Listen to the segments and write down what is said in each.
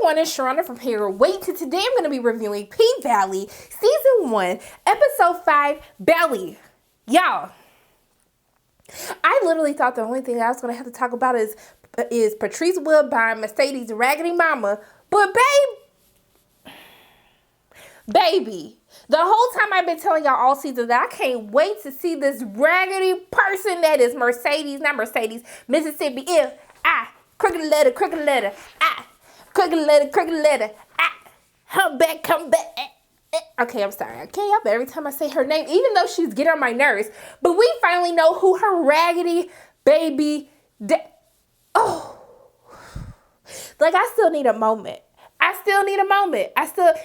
everyone, it's Sharonda from Here. Wait till today I'm going to be reviewing P-Valley Season 1, Episode 5, Belly. Y'all, I literally thought the only thing I was going to have to talk about is Patrice Woodbine, Mercedes' raggedy mama. But baby, the whole time I've been telling y'all all season that I can't wait to see this raggedy person that is Mississippi. Crooked letter, crooked letter, crooked letter, come back. Okay, I'm sorry. I can't help it every time I say her name, even though she's getting on my nerves. But we finally know who her raggedy baby like, I still need a moment.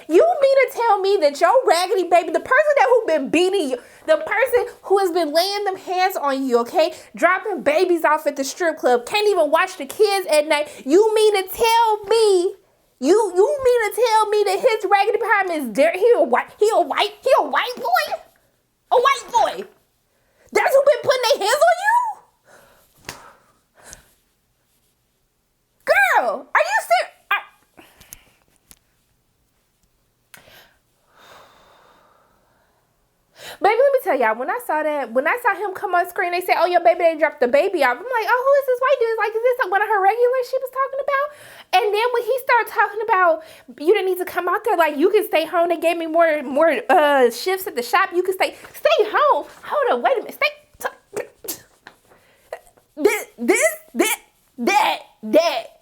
You mean to tell me that your raggedy baby, the person that who been beating you, the person who has been laying them hands on you, okay, dropping babies off at the strip club, can't even watch the kids at night. You mean to tell me that his raggedy behind is there? He a white boy? A white boy? That's who been putting their hands on you? Girl, are you serious? Baby, let me tell y'all, when I saw him come on screen, they said, oh, your baby, they dropped the baby off. I'm like, oh, who is this white dude? Like, is this one of her regulars she was talking about? And then when he started talking about, you didn't need to come out there, like, you can stay home. They gave me more shifts at the shop. You can stay home. Hold on, wait a minute.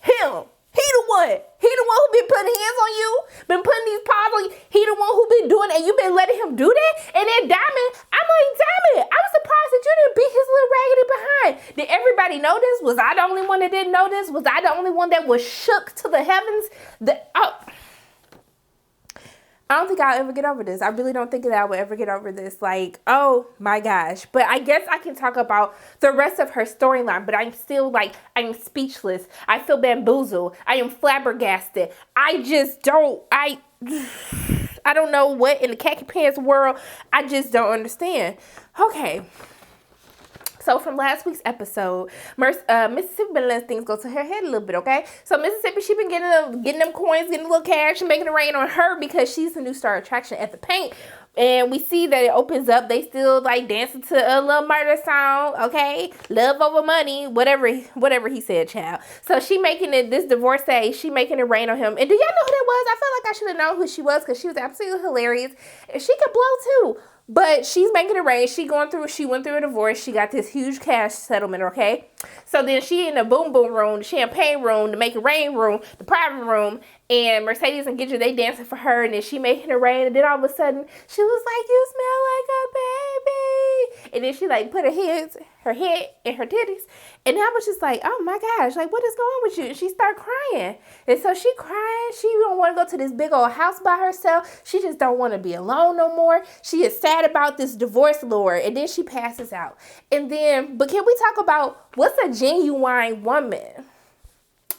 Him. He the one who been putting hands on you, been putting these paws on you. He the one who been doing that. You been letting him do that. And then Diamond, I'm like, Diamond, I was surprised that you didn't beat his little raggedy behind. Did everybody know this? Was I the only one that didn't know this? Was I the only one that was shook to the heavens? I don't think I'll ever get over this. I really don't think that I will ever get over this. Like, oh my gosh. But I guess I can talk about the rest of her storyline, but I'm still like, I'm speechless. I feel bamboozled. I am flabbergasted. I don't know what in the khaki pants world. I just don't understand. Okay. So from last week's episode, Mississippi been letting things go to her head a little bit, okay? So Mississippi, she been getting them coins, getting a little cash, and making it rain on her because she's the new star attraction at the paint. And we see that it opens up. They still like dancing to a little murder song, okay? Love over money, whatever he said, child. So she making it, this divorcee, she making it rain on him. And do y'all know who that was? I felt like I should have known who she was because she was absolutely hilarious. And she could blow too. But she's making it rain. She went through a divorce. She got this huge cash settlement, okay? So then she in the boom boom room, the champagne room, the make it rain room, the private room, and Mercedes and Gidget, they dancing for her, and then she making it rain, and then all of a sudden, she was like, you smell like a baby. And then she like put her head in her titties. And I was just like, oh my gosh, like what is going on with you? And she started crying. And so she crying. She don't want to go to this big old house by herself. She just don't want to be alone no more. She is sad about this divorce, Lord. And then she passes out. And then, but can we talk about what's a genuine woman?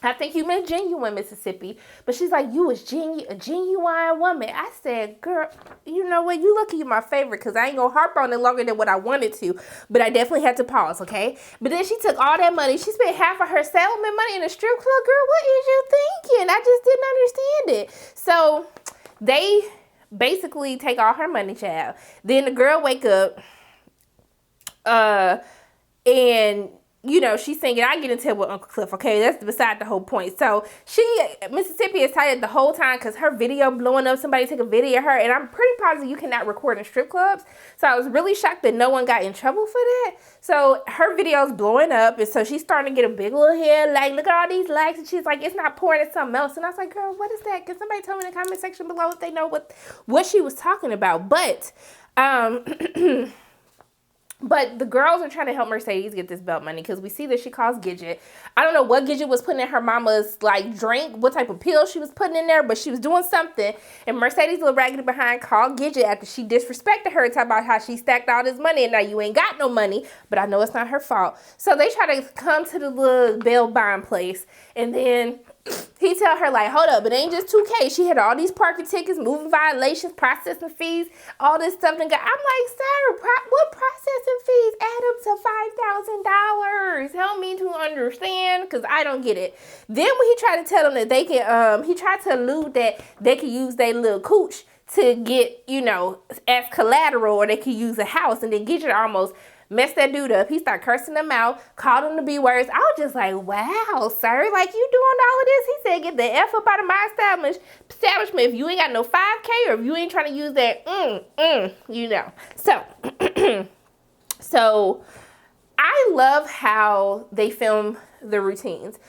I think you meant genuine, Mississippi. But she's like, you was a genuine woman. I said, girl, you know what? You lucky you're my favorite because I ain't going to harp on it longer than what I wanted to. But I definitely had to pause, okay? But then she took all that money. She spent half of her settlement money in a strip club. Girl, what is you thinking? I just didn't understand it. So they basically take all her money, child. Then the girl wake up and... you know, she's singing, I get into it with Uncle Cliff, okay? That's beside the whole point. So, Mississippi is tired the whole time because her video blowing up, somebody took a video of her, and I'm pretty positive you cannot record in strip clubs. So, I was really shocked that no one got in trouble for that. So, her video's blowing up, and so she's starting to get a big little head, like, look at all these likes, and she's like, it's not pouring, it's something else. And I was like, girl, what is that? Can somebody tell me in the comment section below if they know what she was talking about? But, But the girls are trying to help Mercedes get this belt money because we see that she calls Gidget. I don't know what Gidget was putting in her mama's like drink, what type of pill she was putting in there, but she was doing something. And Mercedes, little raggedy behind, called Gidget after she disrespected her, talking about how she stacked all this money and now you ain't got no money. But I know it's not her fault. So they try to come to the little bail bond place, and then he tell her, like, hold up, it ain't just $2K. She had all these parking tickets, moving violations, processing fees, all this stuff. And I'm like, sir, what processing fees add up to $5,000? Help me to understand, because I don't get it. Then when he tried to tell them that they can, he tried to allude that they can use their little cooch to get, as collateral, or they could use a house, and then Gidget almost messed that dude up. He started cursing them out, called him the B words. I was just like, wow, sir, like, you doing all of this? He said, get the F up out of my establishment if you ain't got no 5K, or if you ain't trying to use that, So I love how they film the routines.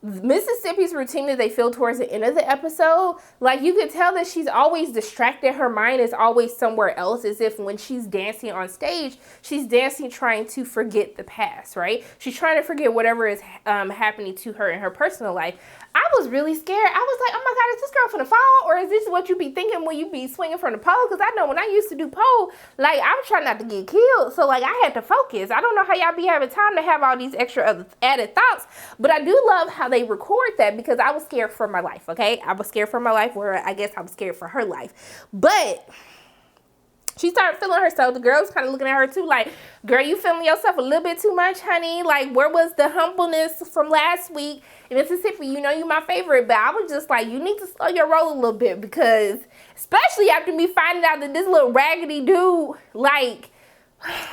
Mississippi's routine that they feel towards the end of the episode, like, you can tell that she's always distracted. Her mind is always somewhere else, as if when she's dancing on stage, she's dancing trying to forget the past, right? She's trying to forget whatever is happening to her in her personal life. I was really scared. I was like, oh my God, is this girl finna fall? Or is this what you be thinking when you be swinging from the pole? Because I know when I used to do pole, like, I was trying not to get killed. So, like, I had to focus. I don't know how y'all be having time to have all these extra other added thoughts. But I do love how they record that, because I was scared for my life, okay? I was scared for my life, where I guess I was scared for her life. But she started feeling herself. The girl was kind of looking at her too, like, girl, you feeling yourself a little bit too much, honey? Like, where was the humbleness from last week in Mississippi? You know you my favorite, but I was just like, you need to slow your roll a little bit, because especially after me finding out that this little raggedy dude, like, I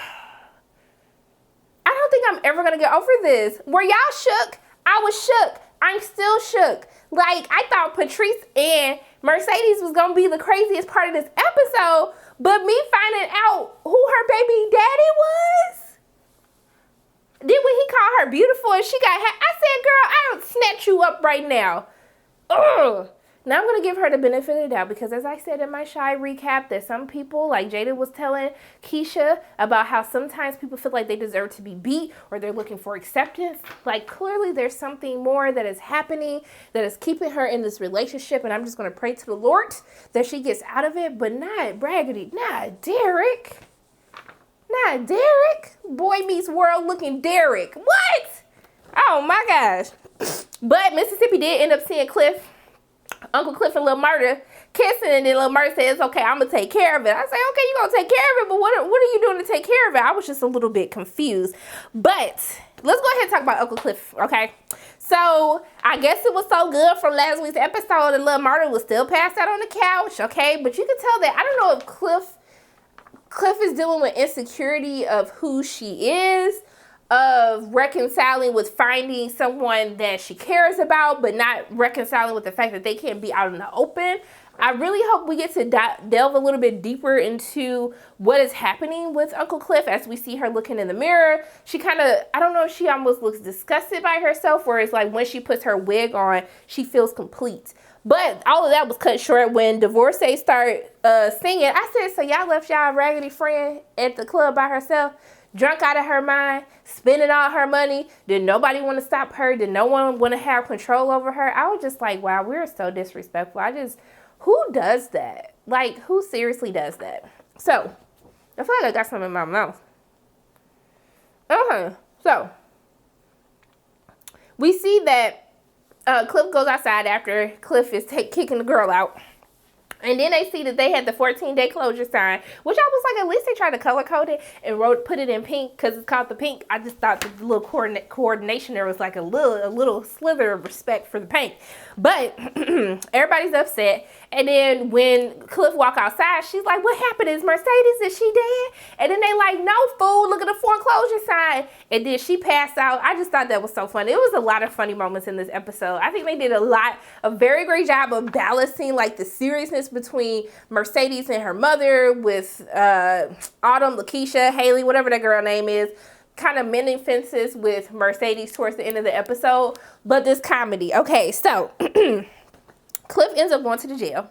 don't think I'm ever gonna get over this. Were y'all shook? I was shook. I'm still shook. Like, I thought Patrice and Mercedes was gonna be the craziest part of this episode, but me finding out who her baby daddy was, then when he called her beautiful and she got I said, girl, I'll snatch you up right now. Ugh. Now I'm going to give her the benefit of the doubt, because as I said in my Shy recap, that some people, like Jada was telling Keisha about how sometimes people feel like they deserve to be beat, or they're looking for acceptance. Like, clearly there's something more that is happening that is keeping her in this relationship, and I'm just going to pray to the Lord that she gets out of it, but not Braggedy, not Derek. Not Derek. Boy Meets World looking Derek. What? Oh my gosh. But Mississippi did end up seeing Uncle Cliff and Lil Murda kissing, and then Lil Murda says, okay, I'm going to take care of it. I say, okay, you're going to take care of it, but what are you doing to take care of it? I was just a little bit confused. But let's go ahead and talk about Uncle Cliff, okay? So I guess it was so good from last week's episode that Lil Murda was still passed out on the couch, okay? But you can tell that, I don't know if Cliff is dealing with insecurity of who she is, of reconciling with finding someone that she cares about, but not reconciling with the fact that they can't be out in the open. I really hope we get to delve a little bit deeper into what is happening with Uncle Cliff as we see her looking in the mirror. She kind of, I don't know if she almost looks disgusted by herself, where it's like when she puts her wig on, she feels complete. But all of that was cut short when Divorcee started singing. I said, so y'all left y'all raggedy friend at the club by herself, drunk out of her mind, spending all her money? Did nobody want to stop her? Did no one want to have control over her? I was just like, wow, we're so disrespectful. Who does that? Like, who seriously does that? So, I feel like I got something in my mouth. So, we see that Cliff goes outside after Cliff is kicking the girl out. And then they see that they had the 14-day closure sign, which I was like, at least they tried to color code it and put it in pink because it's called the pink. I just thought the little coordination there was like a little slither of respect for the paint. But everybody's upset. And then when Cliff walk outside, she's like, what happened? Is Mercedes, is she dead? And then they like, no, fool, look at the foreclosure sign. And then she passed out. I just thought that was so funny. It was a lot of funny moments in this episode. I think they did a very great job of balancing like the seriousness between Mercedes and her mother with Autumn, Lakeisha, Haley, whatever that girl name is, kind of mending fences with Mercedes towards the end of the episode. But this comedy. Okay, so Cliff ends up going to the jail.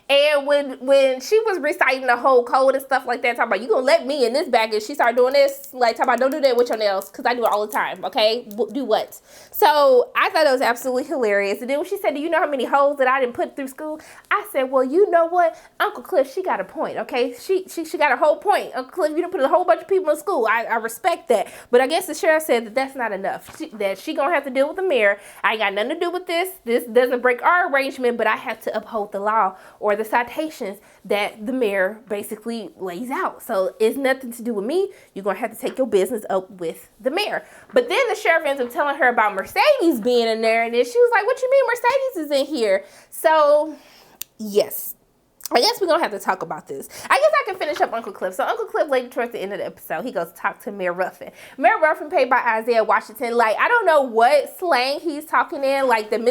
And when she was reciting the whole code and stuff like that, talking about, you gonna let me in this bag, and she started doing this, like, talking about, don't do that with your nails, because I do it all the time, okay? Do what? So I thought it was absolutely hilarious. And then when she said, do you know how many hoes that I didn't put through school? I said, well, you know what? Uncle Cliff, she got a point, okay? She got a whole point. Uncle Cliff, you done put a whole bunch of people in school. I respect that. But I guess the sheriff said that that's not enough. That she gonna have to deal with the mayor. I ain't got nothing to do with this. This doesn't break our arrangement, but I have to uphold the law or the citations that the mayor basically lays out. So it's nothing to do with me. You're gonna have to take your business up with the mayor. But then the sheriff ends up telling her about Mercedes being in there, and then she was like, what you mean Mercedes is in here? So yes, I guess we're going to have to talk about this. I guess I can finish up Uncle Cliff. So Uncle Cliff, later towards the end of the episode, he goes to talk to Mayor Ruffin. Mayor Ruffin, played by Isaiah Washington. Like, I don't know what slang he's talking in. Like, he got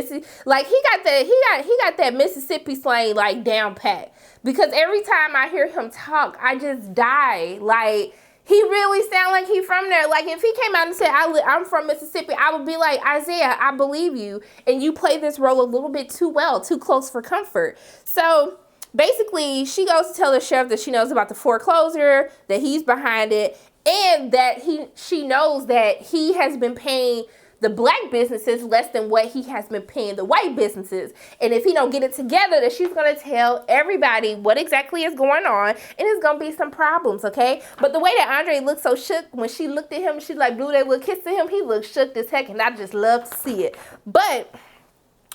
that Mississippi slang, like, down pat. Because every time I hear him talk, I just die. Like, he really sound like he from there. Like, if he came out and said, I'm from Mississippi, I would be like, Isaiah, I believe you. And you play this role a little bit too well, too close for comfort. So basically, she goes to tell the sheriff that she knows about the foreclosure, that he's behind it, and that she knows that he has been paying the black businesses less than what he has been paying the white businesses. And if he don't get it together, that she's going to tell everybody what exactly is going on, and it's going to be some problems, okay? But the way that Andre looked so shook when she looked at him, she like blew that little kiss to him, he looked shook as heck, and I just love to see it. But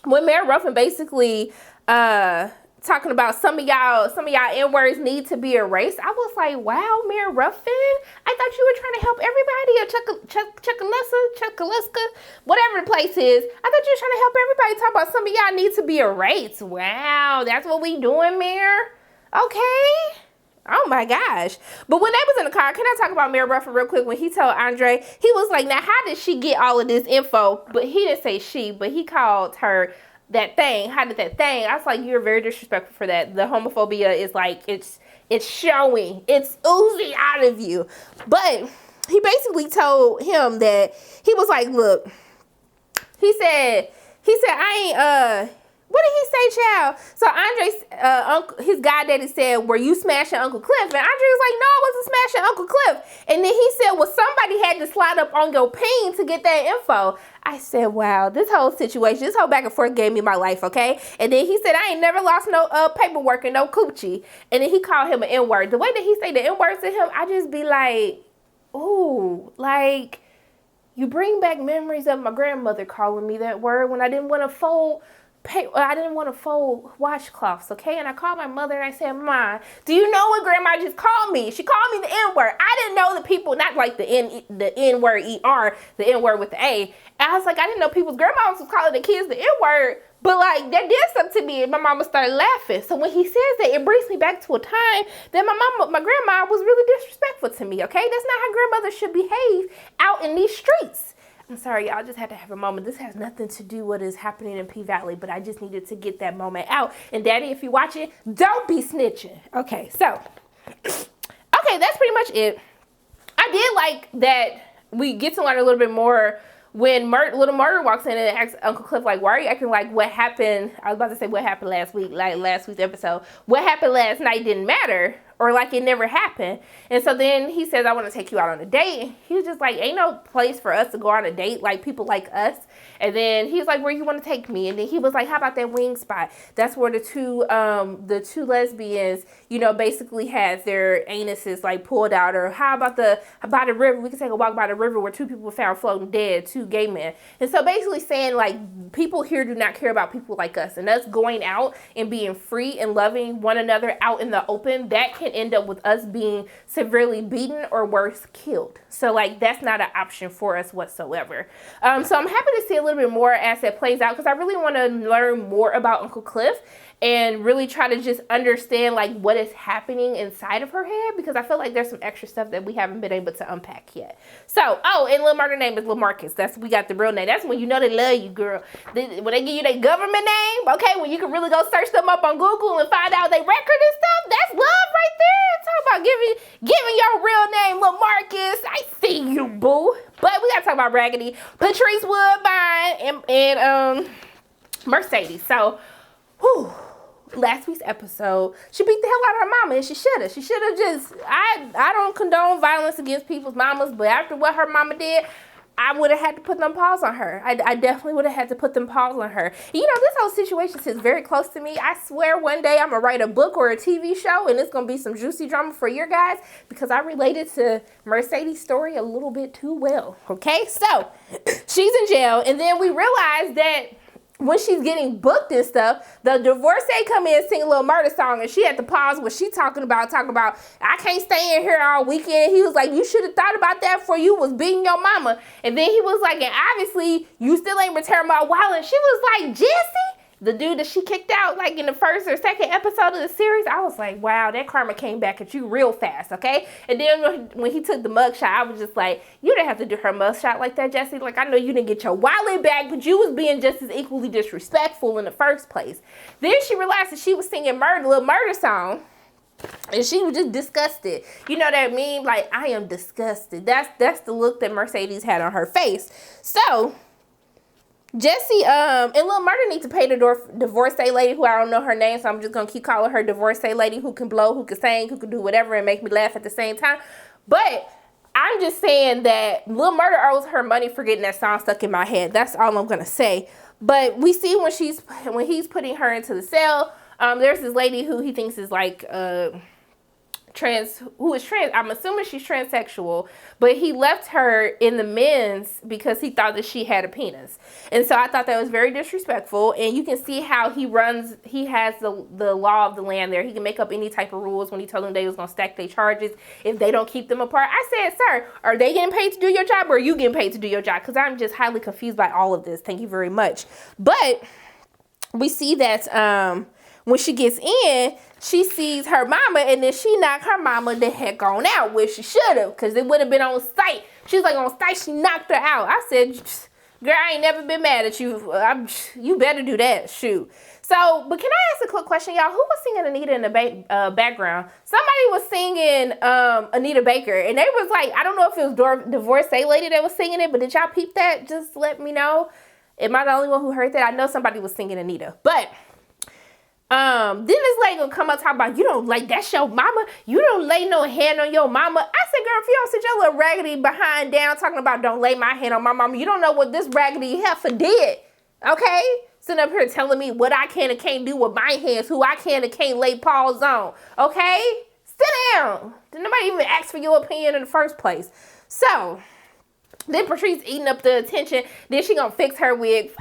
when Mayor Ruffin basically talking about some of y'all N-words need to be erased, I was like, wow, Mayor Ruffin, I thought you were trying to help everybody, or Chuckaluska, whatever the place is. I thought you were trying to help everybody. Talk about some of y'all need to be erased. Wow, that's what we doing, Mayor? Okay. Oh my gosh. But when they was in the car, can I talk about Mayor Ruffin real quick? When he told Andre, he was like, now how did she get all of this info? But he didn't say she, but he called her that thing. How did that thing? I was like, you're very disrespectful for that. The homophobia is like, it's showing. It's oozing out of you. But he basically told him that, he was like, look, he said, I ain't, what did he say, child? So Andre, his goddaddy said, were you smashing Uncle Cliff? And Andre was like, no, I wasn't smashing Uncle Cliff. And then he said, well, somebody had to slide up on your ping to get that info. I said, wow, this whole situation, this whole back and forth gave me my life, okay? And then he said, I ain't never lost no paperwork and no coochie. And then he called him an N-word. The way that he say the N-words to him, I just be like, ooh, like, you bring back memories of my grandmother calling me that word when I didn't want to fold washcloths, okay? And I called my mother and I said, Ma, do you know what grandma just called me? She called me the N-word. I didn't know the people, not like the N-word E-R, the N-word with the A. And I was like, I didn't know people's grandmas was calling the kids the N-word. But like, that did something to me, and my mama started laughing. So when he says that, it brings me back to a time that my grandma was really disrespectful to me, okay? That's not how grandmothers should behave out in these streets. I'm sorry, y'all, just had to have a moment. This has nothing to do with what is happening in P-Valley, but I just needed to get that moment out. And Daddy, if you're watching, don't be snitching. Okay, so, okay, that's pretty much it. I did like that we get to learn a little bit more when Little Murder walks in and asks Uncle Cliff, like, why are you acting like what happened? I was about to say what happened last week, like last week's episode. What happened last night didn't matter, or like it never happened. And so then he says, I want to take you out on a date. He was just like, ain't no place for us to go on a date like people like us. And then he was like, where you want to take me? And then he was like, how about that wing spot? That's where the two lesbians, you know, basically had their anuses like pulled out. Or how about by the river? We can take a walk by the river where two people were found floating dead, two gay men. And so basically saying like, people here do not care about people like us. And us going out and being free and loving one another out in the open, that can end up with us being severely beaten or worse, killed. So like, that's not an option for us whatsoever. So I'm happy to see a little bit more as it plays out, because I really want to learn more about Uncle Cliff and really try to just understand like what is happening inside of her head, because I feel like there's some extra stuff that we haven't been able to unpack yet. So, oh, and Lil Murder name is LaMarcus. We got the real name. That's when you know they love you, girl. When they give you their government name, okay, when you can really go search them up on Google and find out their record and stuff, that's love right there. Talk about giving your real name, LaMarcus. I see you, boo. But we gotta talk about Raggedy, Patrice Woodbine, and Mercedes. So, whew. last week's episode, she beat the hell out of her mama, and she should have. She should have just, I don't condone violence against people's mamas, but after what her mama did, I would have had to put them paws on her. I definitely would have had to put them paws on her. You know, this whole situation sits very close to me. I swear one day I'm going to write a book or a TV show, and it's going to be some juicy drama for your guys, because I related to Mercedes' story a little bit too well. Okay, so she's in jail, and then we realize that when she's getting booked and stuff, the divorcee come in and sing a little murder song, and she had to pause what she talking about, I can't stay in here all weekend. He was like, you should have thought about that before you was beating your mama. And then he was like, and obviously you still ain't returned my wallet. And she was like, Jesse? The dude that she kicked out like in the first or second episode of the series, I was like, wow, that karma came back at you real fast, okay? And then when he took the mugshot, I was just like, you didn't have to do her mugshot like that, Jesse. Like, I know you didn't get your wallet back, but you was being just as equally disrespectful in the first place. Then she realized that she was singing little murder song, and she was just disgusted. You know that meme? Like, I am disgusted. That's the look that Mercedes had on her face. So Jesse and Lil Murda need to pay the divorcee lady, who I don't know her name, so I'm just gonna keep calling her divorcee lady, who can blow, who can sing, who can do whatever and make me laugh at the same time. But I'm just saying that Lil Murda owes her money for getting that song stuck in my head. That's all I'm gonna say. But we see when he's putting her into the cell, there's this lady who he thinks is like trans. I'm assuming she's transsexual, but he left her in the men's because he thought that she had a penis. And so I thought that was very disrespectful. And you can see how he has the law of the land there. He can make up any type of rules. When he told them they was going to stack their charges if they don't keep them apart, I said, sir, are they getting paid to do your job, or are you getting paid to do your job? Because I'm just highly confused by all of this. Thank you very much. But we see that when she gets in, she sees her mama, and then she knocked her mama the heck on out, which she should have, because it would have been on sight. She was like, on sight, she knocked her out. I said, girl, I ain't never been mad at you. You better do that. Shoot. So, but can I ask a quick question, y'all? Who was singing Anita in the background? Somebody was singing Anita Baker, and they was like, I don't know if it was divorcee lady that was singing it, but did y'all peep that? Just let me know. Am I the only one who heard that? I know somebody was singing Anita, but then this lady gonna come up talking about, you don't like, that's your mama, you don't lay no hand on your mama. I said, girl, if you don't sit your little raggedy behind down talking about don't lay my hand on my mama, you don't know what this raggedy heifer did, okay? Sitting up here telling me what I can and can't do with my hands, who I can and can't lay paws on, okay? Sit down. Did nobody even ask for your opinion in the first place? So then Patrice eating up the attention. Then she gonna fix her wig.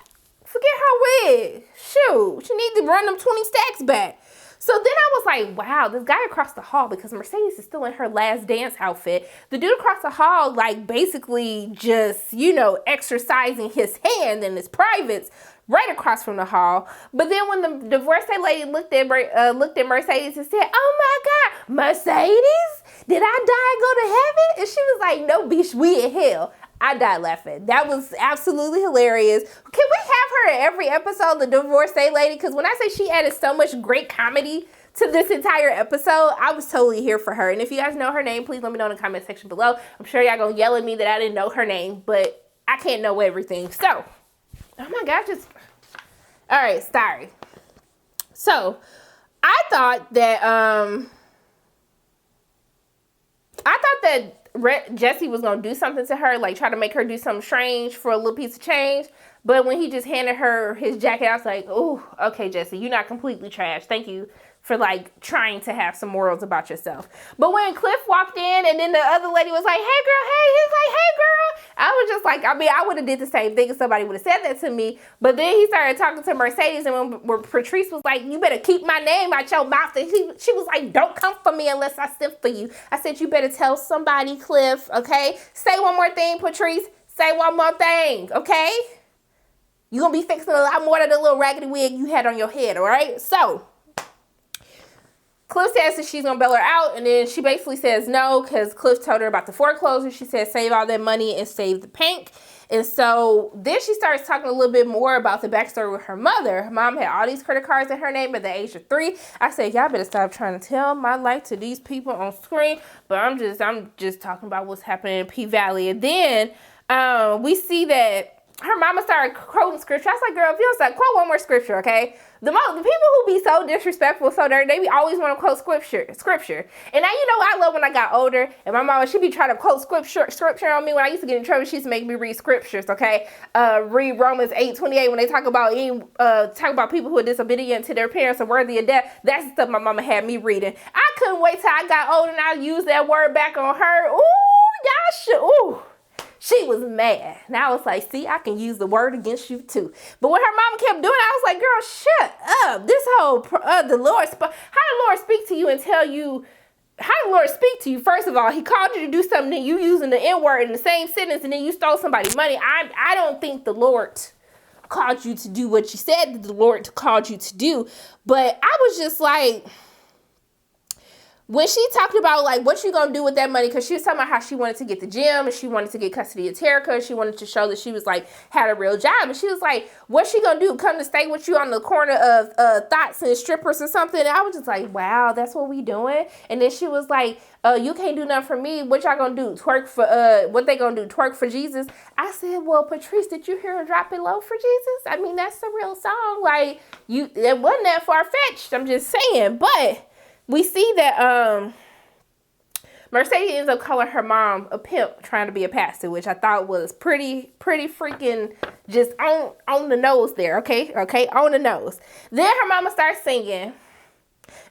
Forget her wig. Shoot, she needs to run them 20 stacks back. So then I was like, wow, this guy across the hall, because Mercedes is still in her last dance outfit. The dude across the hall, like, basically just, you know, exercising his hand in his privates right across from the hall. But then when the divorcee lady looked at Mercedes and said, oh my God, Mercedes, did I die and go to heaven? And she was like, no, bitch, we in hell. I died laughing. That was absolutely hilarious. Can we have her in every episode, the divorcee lady? Because when I say she added so much great comedy to this entire episode, I was totally here for her. And if you guys know her name, please let me know in the comment section below. I'm sure y'all gonna yell at me that I didn't know her name, but I can't know everything. So, oh my God, all right, sorry. So, I thought that Jesse was going to do something to her, like try to make her do something strange for a little piece of change. But when he just handed her his jacket, I was like, oh, okay, Jesse, you're not completely trash. Thank you for like trying to have some morals about yourself. But when Cliff walked in and then the other lady was like, hey girl, hey, he's like, hey girl. I was just like, I mean, I would have did the same thing if somebody would have said that to me. But then he started talking to Mercedes, and when Patrice was like, you better keep my name out your mouth. And she was like, don't come for me unless I send for you. I said, you better tell somebody, Cliff, okay? Say one more thing, Patrice. Say one more thing, okay? You're going to be fixing a lot more than the little raggedy wig you had on your head, all right? So Cliff says that she's going to bail her out, and then she basically says no because Cliff told her about the foreclosure. She said save all that money and save the pink. And so then she starts talking a little bit more about the backstory with her mother. Her mom had all these credit cards in her name at the age of 3. I said, y'all better stop trying to tell my life to these people on screen. But I'm just talking about what's happening in P Valley. And then we see that her mama started quoting scripture. I was like, girl, if you don't start, quote one more scripture, okay? The people who be so disrespectful, so dirty, they be always want to quote scripture. And now, you know, I love when I got older, and my mama, she be trying to quote scripture on me. When I used to get in trouble, she used to make me read scriptures, okay? Read Romans 8:28 when they talk about people who are disobedient to their parents are worthy of death. That's the stuff my mama had me reading. I couldn't wait till I got old and I used that word back on her. Ooh, y'all should, ooh. She was mad. And I was like, see, I can use the word against you too. But when her mama kept doing it, I was like, girl, shut up. This whole, how did the Lord speak to you and tell you, how did the Lord speak to you? First of all, he called you to do something that you using the N-word in the same sentence and then you stole somebody's money. I don't think the Lord called you to do what you said that the Lord called you to do. But I was just like, when she talked about, like, what you gonna do with that money, because she was talking about how she wanted to get the gym and she wanted to get custody of Terica. She wanted to show that she was, like, had a real job. And she was like, what's she gonna do? Come to stay with you on the corner of Thoughts and Strippers or something? And I was just like, wow, that's what we doing? And then she was like, you can't do nothing for me. What y'all gonna do? Twerk for, what they gonna do? Twerk for Jesus? I said, well, Patrice, did you hear her drop it low for Jesus? I mean, that's a real song. Like, it wasn't that far-fetched. I'm just saying. But we see that Mercedes ends up calling her mom a pimp trying to be a pastor, which I thought was pretty freaking just on the nose there, okay, on the nose. Then her mama starts singing,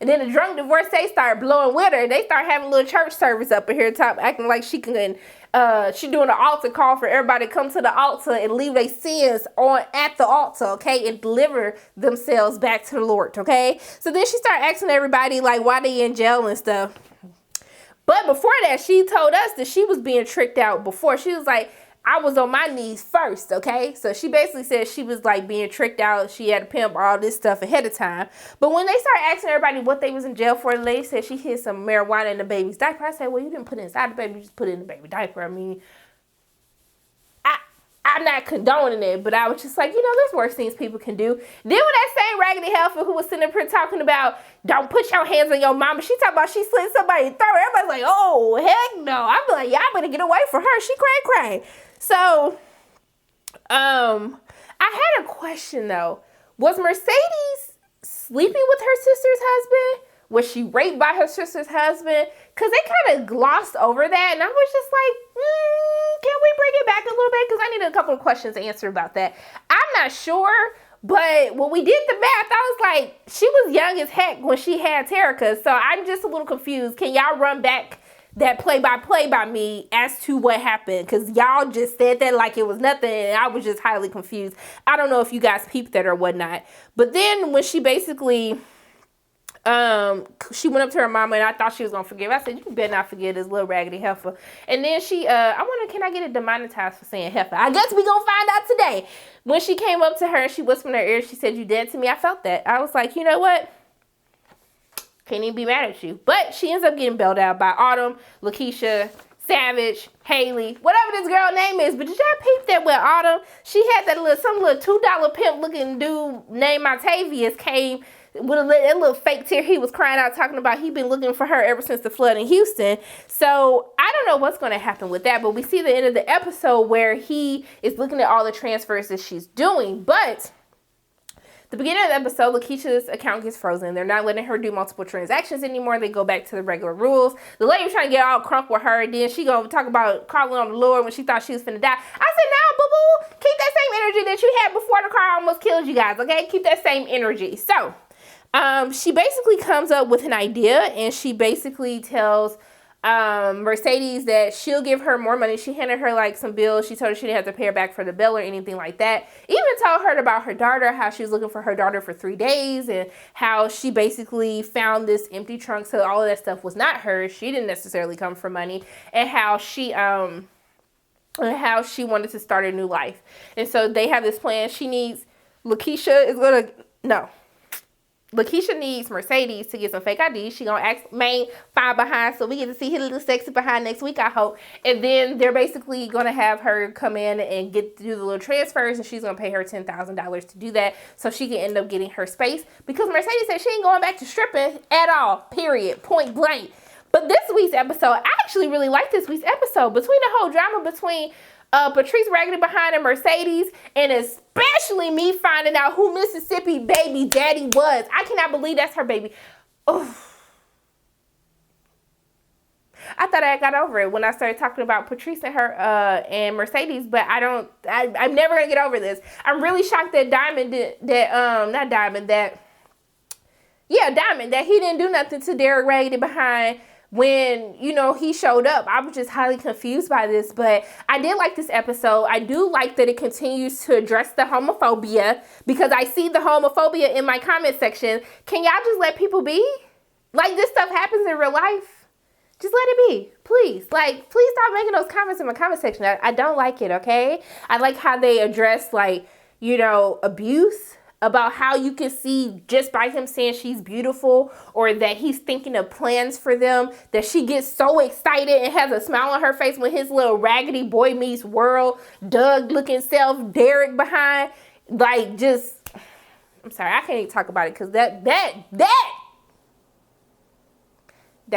and then the drunk divorcee start blowing with her. They start having a little church service up in here top, acting like she can. She doing an altar call for everybody to come to the altar and leave their sins on at the altar, okay, and deliver themselves back to the Lord, okay. So then she started asking everybody like why they in jail and stuff. But before that, she told us that she was being tricked out before. She was like, I was on my knees first, okay? So she basically said she was like being tricked out. She had a pimp, all this stuff ahead of time. But when they started asking everybody what they was in jail for, the lady said she hid some marijuana in the baby's diaper. I said, well, you didn't put it inside the baby, you just put it in the baby diaper. I mean, I'm not condoning it, but I was just like, you know, there's worse things people can do. Then when that same raggedy heifer who was sitting up here talking about don't put your hands on your mama, she talking about she slit somebody's throat. Everybody's like, oh, heck no. I'm like, y'all better get away from her. She cray. So, I had a question though. Was Mercedes sleeping with her sister's husband? Was she raped by her sister's husband? Because they kind of glossed over that. And I was just like, can we bring it back a little bit? Because I need a couple of questions to answer about that. I'm not sure. But when we did the math, I was like, she was young as heck when she had Terica. So I'm just a little confused. Can y'all run back that play-by-play by me as to what happened? Because y'all just said that like it was nothing. And I was just highly confused. I don't know if you guys peeped that or whatnot. But then when she basically... she went up to her mama and I thought she was gonna forgive. I said, you better not forget this little raggedy heifer. And then she, I wonder, can I get it demonetized for saying heifer? I guess we gonna find out today. When she came up to her and she whispered in her ear, she said, you dead to me. I felt that. I was like, you know what? Can't even be mad at you. But she ends up getting bailed out by Autumn, Lakeisha, Savage, Haley, whatever this girl name is. But did y'all peep that with Autumn? She had that some little $2 pimp looking dude named Octavius came with that little fake tear he was crying out talking about he been looking for her ever since the flood in Houston. So I don't know what's going to happen with that, but we see the end of the episode where he is looking at all the transfers that she's doing. But the beginning of the episode, Lakeisha's account gets frozen. They're not letting her do multiple transactions anymore. They go back to the regular rules. The lady was trying to get all crunk with her, and then she gonna talk about calling on the Lord when she thought she was finna die. I said, nah, boo-boo, keep that same energy that you had before the car almost killed you guys, okay? Keep that same energy. So she basically comes up with an idea, and she basically tells Mercedes that she'll give her more money. She handed her like some bills. She told her she didn't have to pay her back for the bill or anything like that. Even told her about her daughter, how she was looking for her daughter for 3 days, and how she basically found this empty trunk. So all of that stuff was not hers. She didn't necessarily come for money, and how she wanted to start a new life. And so they have this plan. Lakeisha needs Mercedes to get some fake IDs. She gonna ask Maine fine behind, so we get to see his little sexy behind next week, I hope. And then they're basically gonna have her come in and do the little transfers, and she's gonna pay her $10,000 to do that, so she can end up getting her space. Because Mercedes said she ain't going back to stripping at all. Period. Point blank. But this week's episode, I actually really like this week's episode. Between the whole drama between Patrice Raggedy behind a Mercedes, and especially me finding out who Mississippi baby daddy was. I cannot believe that's her baby. Oh, I thought I got over it when I started talking about Patrice and her and Mercedes, but I'm never gonna get over this. I'm really shocked that Diamond that he didn't do nothing to Derek Raggedy behind when, you know, he showed up. I was just highly confused by this, but I did like this episode. I do like that it continues to address the homophobia, because I see the homophobia in my comment section. Can y'all just let people be? Like, this stuff happens in real life. Just let it be, please. Like, please stop making those comments in my comment section. I don't like it, okay? I like how they address, like, you know, abuse, about how you can see just by him saying she's beautiful, or that he's thinking of plans for them, that she gets so excited and has a smile on her face when his little raggedy boy meets world, Doug looking self, Derek behind. Like, just, I'm sorry, I can't even talk about it, because that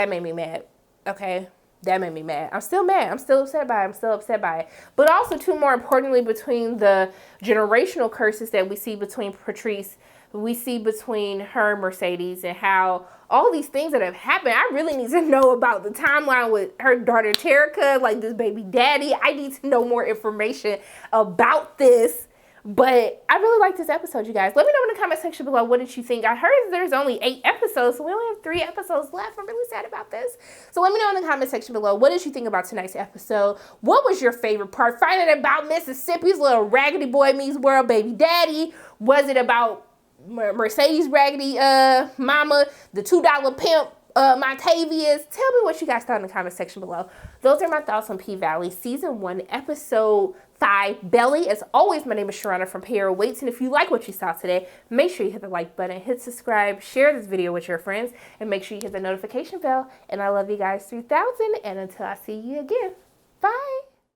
made me mad. Okay, that made me mad. I'm still mad. I'm still upset by it. But also, too, more importantly, between the generational curses that we see between Patrice, we see between her and Mercedes, and how all these things that have happened, I really need to know about the timeline with her daughter Terica, like this baby daddy. I need to know more information about this. But I really like this episode, you guys. Let me know in the comment section below, what did you think? I heard there's only 8 episodes, so we only have 3 episodes left. I'm really sad about this. So let me know in the comment section below, what did you think about tonight's episode? What was your favorite part? Finding out Mississippi's little raggedy boy meets world baby daddy? Was it about Mercedes Raggedy mama, the $2 pimp, Montavious? Tell me what you guys thought in the comment section below. Those are my thoughts on P-Valley Season 1, Episode 5, Belly. As always, my name is Sharona from Pay Your Weights, and if you like what you saw today, make sure you hit the like button, hit subscribe, share this video with your friends, and make sure you hit the notification bell. And I love you guys 3000, and until I see you again.